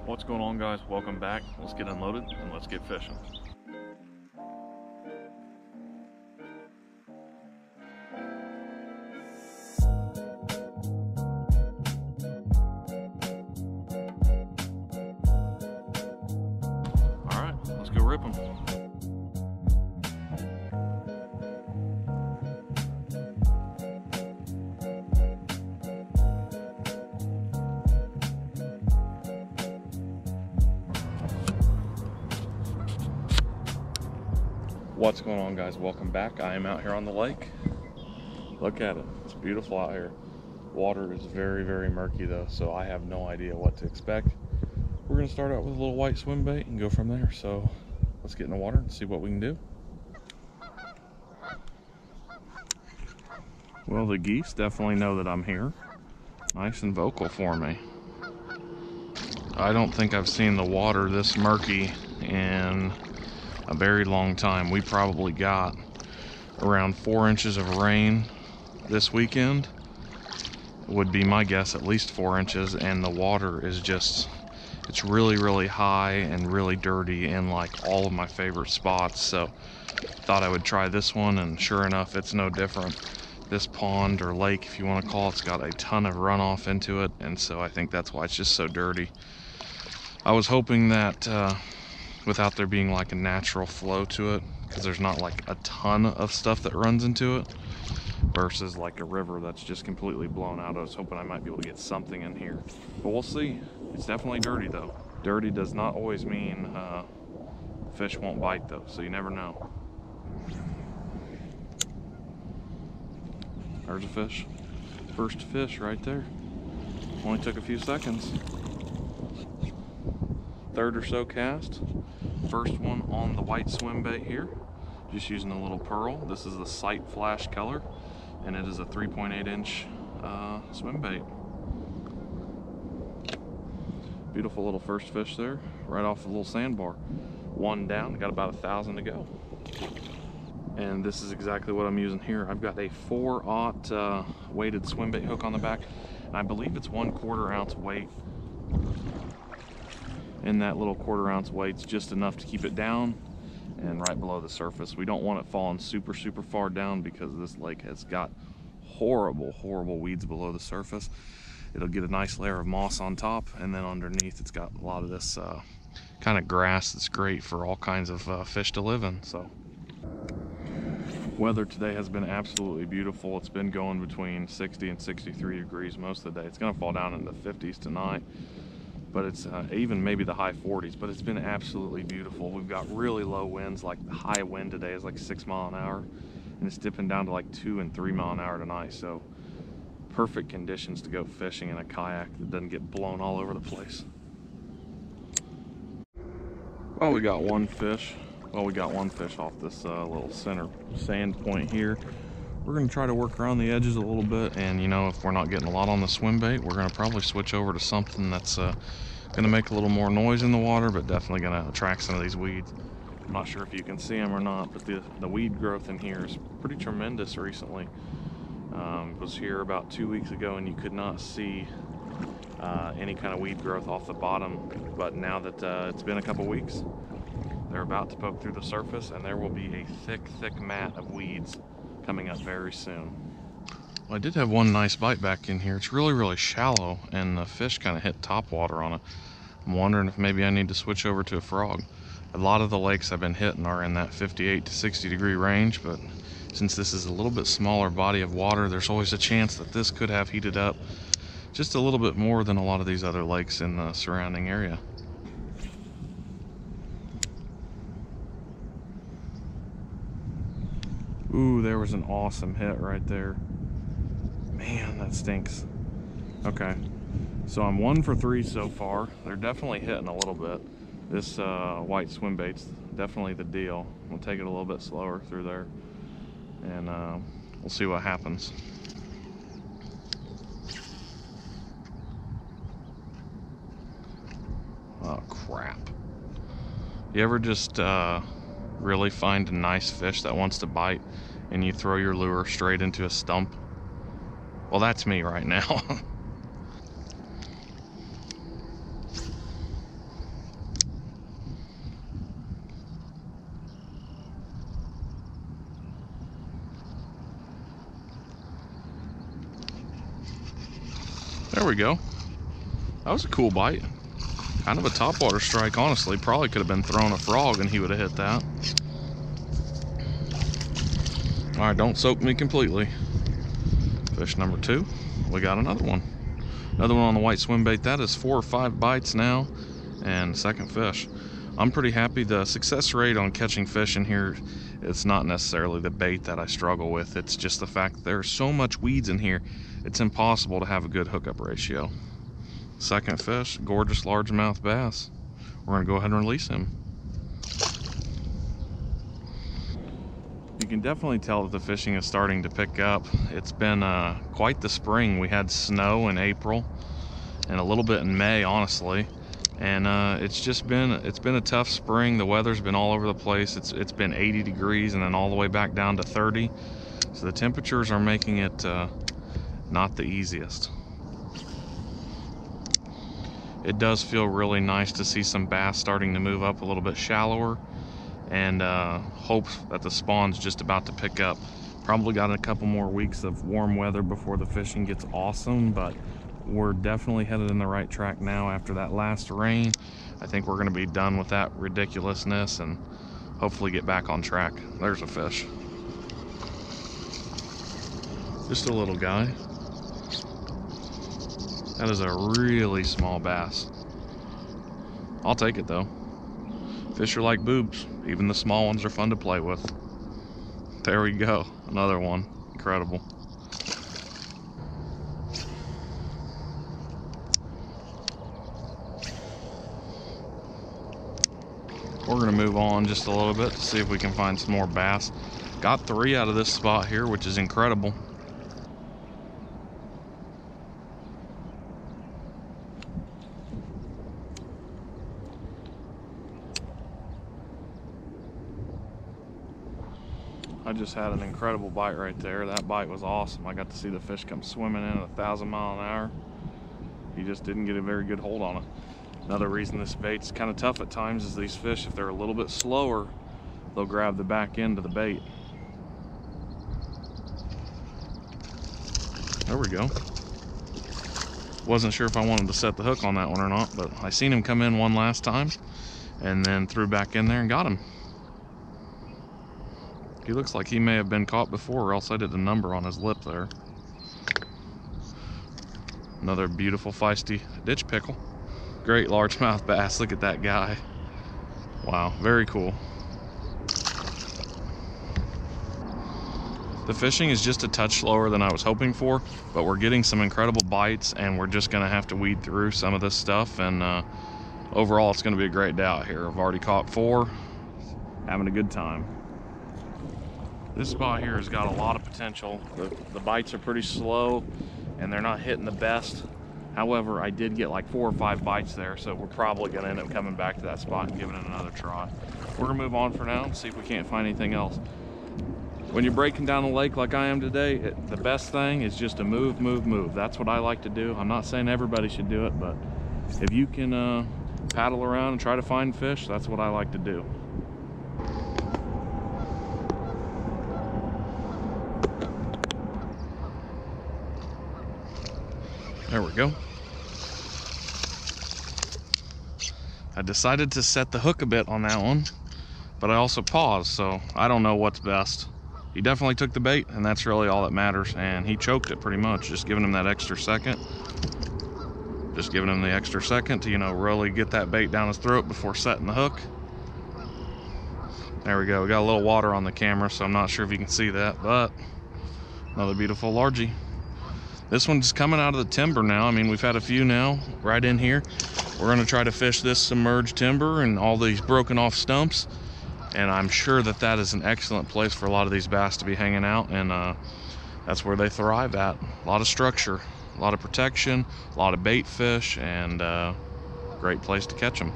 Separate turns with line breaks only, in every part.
What's going on, guys? Welcome back. Let's get unloaded and let's get fishing. All right, let's go rip them. What's going on, guys? Welcome back. I am out here on the lake. Look at it. It's beautiful out here. Water is very, very murky though, so I have no idea what to expect. We're gonna start out with a little white swim bait and go from there. So let's get in the water and see what we can do. Well, the geese definitely know that I'm here. Nice and vocal for me. I don't think I've seen the water this murky in a very long time. We probably got around 4 inches of rain this weekend, would be my guess, at least 4 inches, and the water is just, it's really, really high and really dirty in like all of my favorite spots. So thought I would try this one, and sure enough, it's no different. This pond or lake, if you want to call it, it's got a ton of runoff into it, and so I think that's why it's just so dirty. I was hoping that without there being like a natural flow to it, because there's not like a ton of stuff that runs into it versus like a river that's just completely blown out. I was hoping I might be able to get something in here, but we'll see. It's definitely dirty though. Dirty does not always mean fish won't bite though, so you never know. There's a fish. First fish right there. Only took a few seconds. Third or so cast. First one on the white swim bait here. Just using a little pearl. This is the Sight Flash color, and it is a 3.8 inch swim bait. Beautiful little first fish there, right off the little sandbar. One down, got about 1,000 to go. And this is exactly what I'm using here. I've got a 4/0 weighted swim bait hook on the back, and I believe it's 1/4 ounce weight. In that little 1/4 ounce weight's just enough to keep it down and right below the surface. We don't want it falling super far down, because this lake has got horrible weeds below the surface. It'll get a nice layer of moss on top, and then underneath it's got a lot of this kind of grass that's great for all kinds of fish to live in. So weather today has been absolutely beautiful. It's been going between 60 and 63 degrees most of the day. It's going to fall down into the 50s tonight, but it's even maybe the high 40s, but it's been absolutely beautiful. We've got really low winds. Like the high wind today is like 6 mile an hour, and it's dipping down to like 2 and 3 mile an hour tonight. So perfect conditions to go fishing in a kayak that doesn't get blown all over the place. Well, we got one fish. Well, we got one fish off this little center sand point here. We're going to try to work around the edges a little bit, and you know, if we're not getting a lot on the swim bait, we're going to probably switch over to something that's going to make a little more noise in the water, but definitely going to attract some of these weeds. I'm not sure if you can see them or not, but the weed growth in here is pretty tremendous recently. Was here about 2 weeks ago, and you could not see any kind of weed growth off the bottom, but now that it's been a couple weeks, they're about to poke through the surface, and there will be a thick mat of weeds coming up very soon. Well, I did have one nice bite back in here. It's really shallow, and the fish kind of hit top water on it. I'm wondering if maybe I need to switch over to a frog. A lot of the lakes I've been hitting are in that 58 to 60 degree range, but since this is a little bit smaller body of water, there's always a chance that this could have heated up just a little bit more than a lot of these other lakes in the surrounding area. Ooh, there was an awesome hit right there. Man, that stinks. Okay, so I'm 1 for 3 so far. They're definitely hitting a little bit. This white swim bait's definitely the deal. We'll take it a little bit slower through there, and we'll see what happens. Oh crap. You ever just really find a nice fish that wants to bite, and you throw your lure straight into a stump? Well, that's me right now. There we go. That was a cool bite. Kind of a topwater strike, honestly. Probably could have been throwing a frog and he would have hit that. All right, don't soak me completely. Fish number 2. We got another one. Another one on the white swim bait. That is 4 or 5 bites now, and second fish. I'm pretty happy. The success rate on catching fish in here, it's not necessarily the bait that I struggle with. It's just the fact that there's so much weeds in here, it's impossible to have a good hookup ratio. Second fish, gorgeous largemouth bass. We're gonna go ahead and release him. You can definitely tell that the fishing is starting to pick up. It's been quite the spring. We had snow in April and a little bit in May, honestly. And it's been a tough spring. The weather's been all over the place. It's been 80 degrees and then all the way back down to 30. So the temperatures are making it not the easiest. It does feel really nice to see some bass starting to move up a little bit shallower, and hope that the spawn's just about to pick up. Probably got a couple more weeks of warm weather before the fishing gets awesome, but we're definitely headed in the right track now after that last rain. I think we're gonna be done with that ridiculousness and hopefully get back on track. There's a fish. Just a little guy. That is a really small bass. I'll take it though. Fish are like boobs. Even the small ones are fun to play with. There we go. Another one. Incredible. We're going to move on just a little bit to see if we can find some more bass. Got 3 out of this spot here, which is incredible. I just had an incredible bite right there. That bite was awesome. I got to see the fish come swimming in at 1,000 miles an hour. He just didn't get a very good hold on it. Another reason this bait's kind of tough at times is these fish, if they're a little bit slower, they'll grab the back end of the bait. There we go. Wasn't sure if I wanted to set the hook on that one or not, but I seen him come in one last time and then threw back in there and got him. He looks like he may have been caught before, or else I did a number on his lip there. Another beautiful feisty ditch pickle. Great largemouth bass. Look at that guy. Wow, very cool. The fishing is just a touch slower than I was hoping for, but we're getting some incredible bites, and we're just gonna have to weed through some of this stuff, and overall it's gonna be a great day out here. I've already caught 4, having a good time. This spot here has got a lot of potential. The bites are pretty slow and they're not hitting the best. However, I did get like 4 or 5 bites there, so we're probably gonna end up coming back to that spot and giving it another try. We're gonna move on for now and see if we can't find anything else. When you're breaking down the lake like I am today, the best thing is just to move, move, move. That's what I like to do. I'm not saying everybody should do it, but if you can paddle around and try to find fish, that's what I like to do. There we go. I decided to set the hook a bit on that one, but I also paused, so I don't know what's best. He definitely took the bait, and that's really all that matters, and he choked it pretty much, just giving him that extra second. Just giving him the extra second to, you know, really get that bait down his throat before setting the hook. There we go. We got a little water on the camera, so I'm not sure if you can see that, but another beautiful largie. This one's coming out of the timber now. I mean, we've had a few now right in here. We're gonna try to fish this submerged timber and all these broken off stumps. And I'm sure that that is an excellent place for a lot of these bass to be hanging out. And that's where they thrive at. A lot of structure, a lot of protection, a lot of bait fish, and great place to catch them.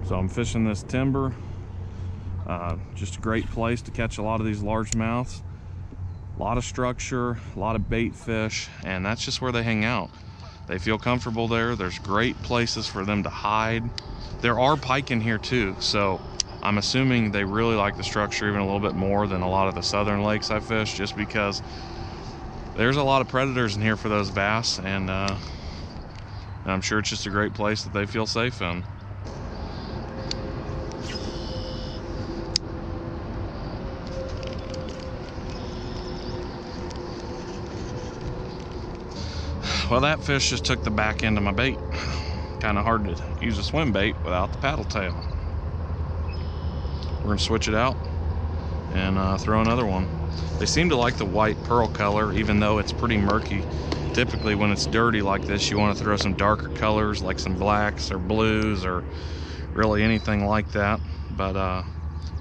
So I'm fishing this timber. Just a great place to catch a lot of these largemouths. A lot of structure, a lot of bait fish, and that's just where they hang out. They feel comfortable there. There's great places for them to hide. There are pike in here too, so I'm assuming they really like the structure even a little bit more than a lot of the southern lakes I fish, just because there's a lot of predators in here for those bass, and And I'm sure it's just a great place that they feel safe in. Well, that fish just took the back end of my bait. Kind of hard to use a swim bait without the paddle tail. We're gonna switch it out and throw another one. They seem to like the white pearl color, even though it's pretty murky. Typically when it's dirty like this, you want to throw some darker colors like some blacks or blues or really anything like that. But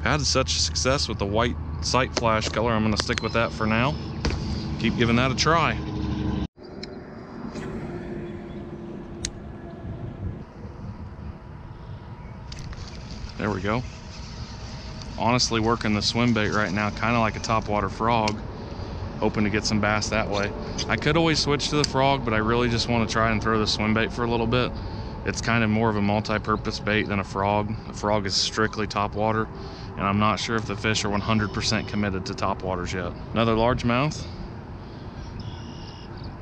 had such success with the white sight flash color, I'm gonna stick with that for now. Keep giving that a try. There we go. Honestly, working the swim bait right now kind of like a topwater frog, hoping to get some bass that way. I could always switch to the frog, but I really just want to try and throw the swim bait for a little bit. It's kind of more of a multi-purpose bait than a frog. A frog is strictly topwater, and I'm not sure if the fish are 100% committed to topwaters yet. Another largemouth,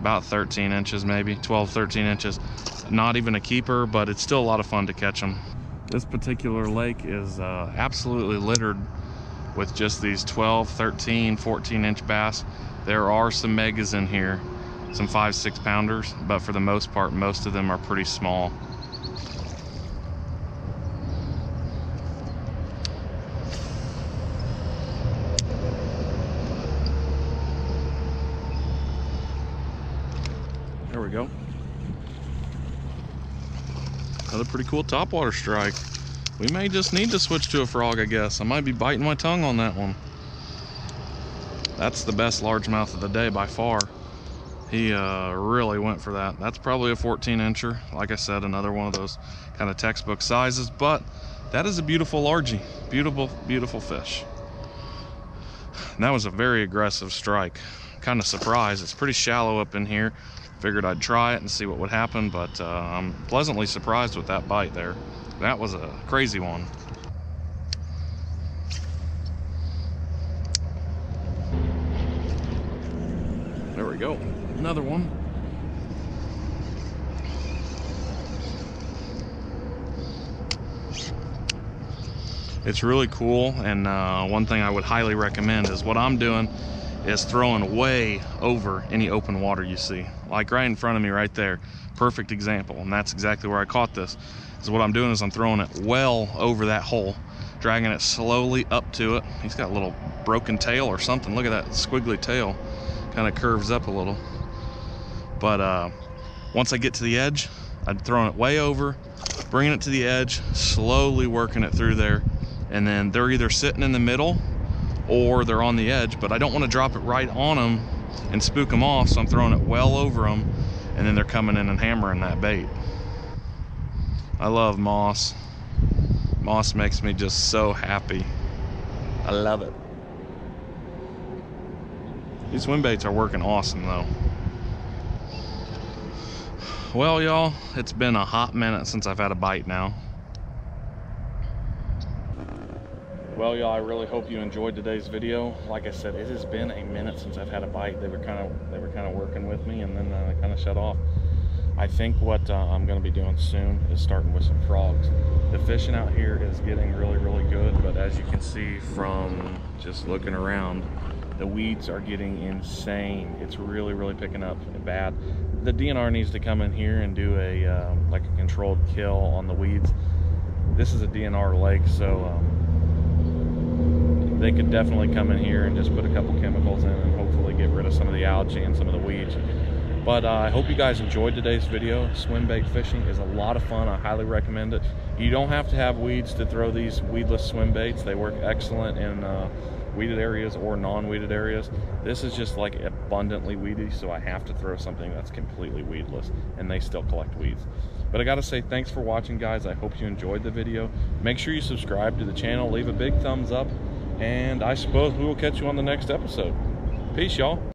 about 13 inches maybe, 12, 13 inches. Not even a keeper, but it's still a lot of fun to catch them. This particular lake is absolutely littered with just these 12, 13, 14-inch bass. There are some megas in here, some 5-6 pounders, but for the most part, most of them are pretty small. There we go. Another pretty cool topwater strike. We may just need to switch to a frog, I guess. I might be biting my tongue on that one. That's the best largemouth of the day by far. He really went for that. That's probably a 14-incher. Like I said, another one of those kind of textbook sizes, but that is a beautiful largie. Beautiful, beautiful fish. And that was a very aggressive strike. Kind of surprised. It's pretty shallow up in here. Figured I'd try it and see what would happen, but I'm pleasantly surprised with that bite there. That was a crazy one. There we go, another one. It's really cool, and one thing I would highly recommend is what I'm doing is throwing way over any open water you see. Like right in front of me right there. Perfect example, and that's exactly where I caught this. So what I'm doing is I'm throwing it well over that hole, dragging it slowly up to it. He's got a little broken tail or something. Look at that squiggly tail. Kind of curves up a little. But once I get to the edge, I'm throwing it way over, bringing it to the edge, slowly working it through there, and then they're either sitting in the middle or they're on the edge, but I don't want to drop it right on them and spook them off, so I'm throwing it well over them, and then they're coming in and hammering that bait. I love moss. Moss makes me just so happy. I love it. These swim baits are working awesome though. Well, y'all, it's been a hot minute since I've had a bite now. Well, y'all, I really hope you enjoyed today's video. Like I said, it has been a minute since I've had a bite. They were kind of working with me, and then I kind of shut off. I think what I'm going to be doing soon is starting with some frogs. The fishing out here is getting really, really good, but as you can see from just looking around, the weeds are getting insane. It's really, really picking up bad. The DNR needs to come in here and do a like a controlled kill on the weeds. This is a DNR lake, so they could definitely come in here and just put a couple chemicals in and hopefully get rid of some of the algae and some of the weeds. But I hope you guys enjoyed today's video. Swim bait fishing is a lot of fun. I highly recommend it. You don't have to have weeds to throw these weedless swim baits. They work excellent in weeded areas or non-weeded areas. This is just like abundantly weedy, so I have to throw something that's completely weedless, and they still collect weeds. But I gotta say thanks for watching, guys. I hope you enjoyed the video. Make sure you subscribe to the channel, leave a big thumbs up, and I suppose we will catch you on the next episode. Peace, y'all.